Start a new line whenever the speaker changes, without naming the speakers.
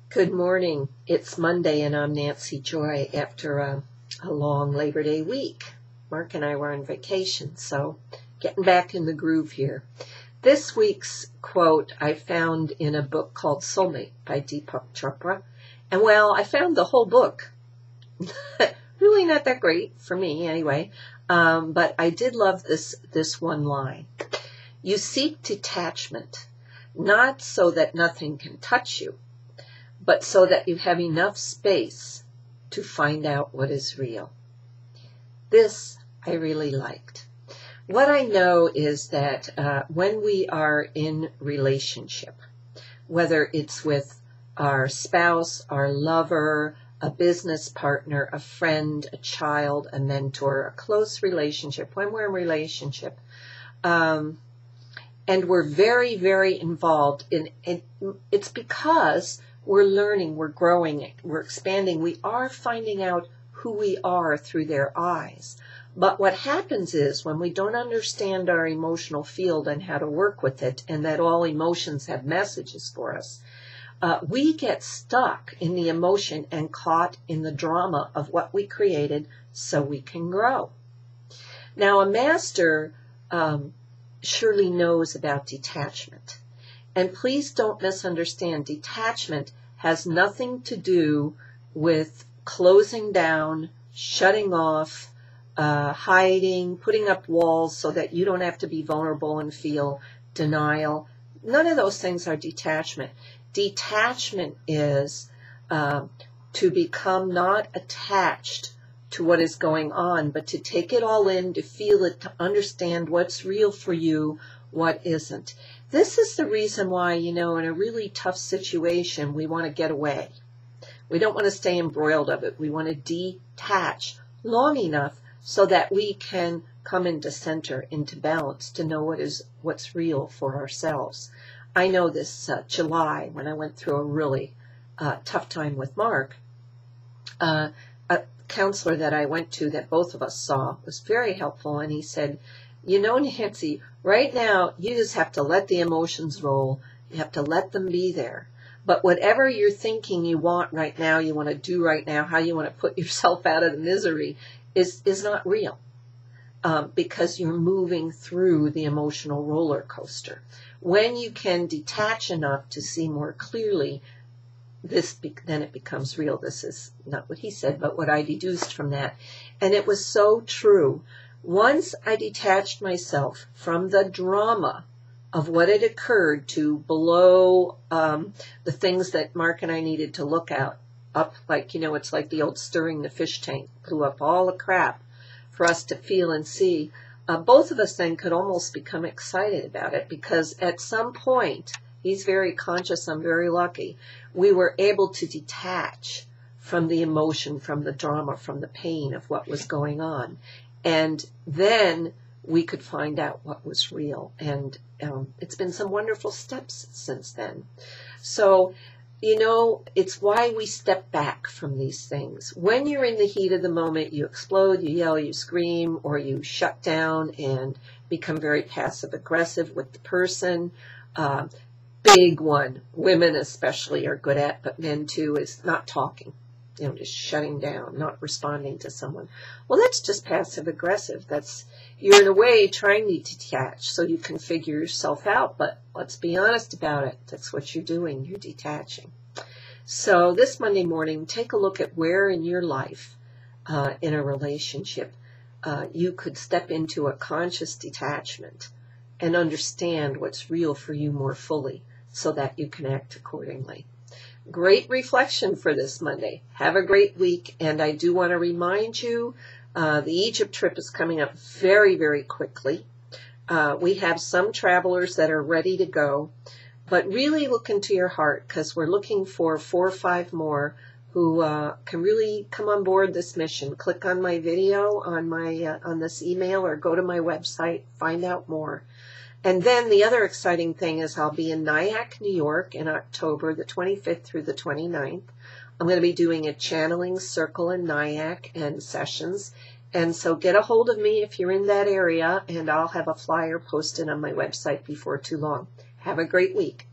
Good morning. It's Monday and I'm Nancy Joy after a long Labor Day week. Mark and I were on vacation, so getting back in the groove here. This week's quote I found in a book called Soulmate by Deepak Chopra. And well, I found the whole book. Really not that great for me anyway. But I did love this one line. You seek detachment, not so that nothing can touch you, but so that you have enough space to find out what is real. This I really liked. What I know is that when we are in relationship, whether it's with our spouse, our lover, a business partner, a friend, a child, a mentor, a close relationship, when we're in relationship, and we're very, very involved in it, it's because we're learning, we're growing, we're expanding. We are finding out who we are through their eyes. But what happens is when we don't understand our emotional field and how to work with it, and that all emotions have messages for us, we get stuck in the emotion and caught in the drama of what we created so we can grow. Now, a master surely knows about detachment. And please don't misunderstand, detachment has nothing to do with closing down, shutting off, hiding, putting up walls so that you don't have to be vulnerable and feel denial. None of those things are detachment. Detachment is to become not attached to what is going on, but to take it all in, to feel it, to understand what's real for you, what isn't. This is the reason why, in a really tough situation, we want to get away. We don't want to stay embroiled of it. We want to detach long enough so that we can come into center, into balance, to know what's real for ourselves. I know this July, when I went through a really tough time with Mark, a counselor that I went to that both of us saw was very helpful, and he said, Nancy, right now you just have to let the emotions roll. You have to let them be there. But whatever you're thinking you want right now, you want to do right now, how you want to put yourself out of the misery is not real, because you're moving through the emotional roller coaster. When you can detach enough to see more clearly, then it becomes real. This is not what he said, but what I deduced from that. And it was so true. Once I detached myself from the drama of what had occurred to below the things that Mark and I needed to look up, like, it's like the old stirring the fish tank, blew up all the crap for us to feel and see. Both of us then could almost become excited about it, because at some point, he's very conscious, I'm very lucky, we were able to detach from the emotion, from the drama, from the pain of what was going on. And then we could find out what was real. And it's been some wonderful steps since then. So, it's why we step back from these things. When you're in the heat of the moment, you explode, you yell, you scream, or you shut down and become very passive-aggressive with the person. Big one, women especially are good at, but men too, is not talking. Just shutting down, not responding to someone. Well, that's just passive-aggressive. You're in a way trying to detach so you can figure yourself out, but let's be honest about it. That's what you're doing. You're detaching. So this Monday morning, take a look at where in your life, in a relationship, you could step into a conscious detachment and understand what's real for you more fully so that you can act accordingly. Great reflection for this Monday. Have a great week. And I do want to remind you, the Egypt trip is coming up very, very quickly. We have some travelers that are ready to go, but really look into your heart, because we're looking for 4 or 5 more who can really come on board this mission. Click on my video on this email, or go to my website, find out more. And then the other exciting thing is I'll be in Nyack, New York in October, the 25th through the 29th. I'm going to be doing a channeling circle in Nyack and sessions. And so get a hold of me if you're in that area, and I'll have a flyer posted on my website before too long. Have a great week.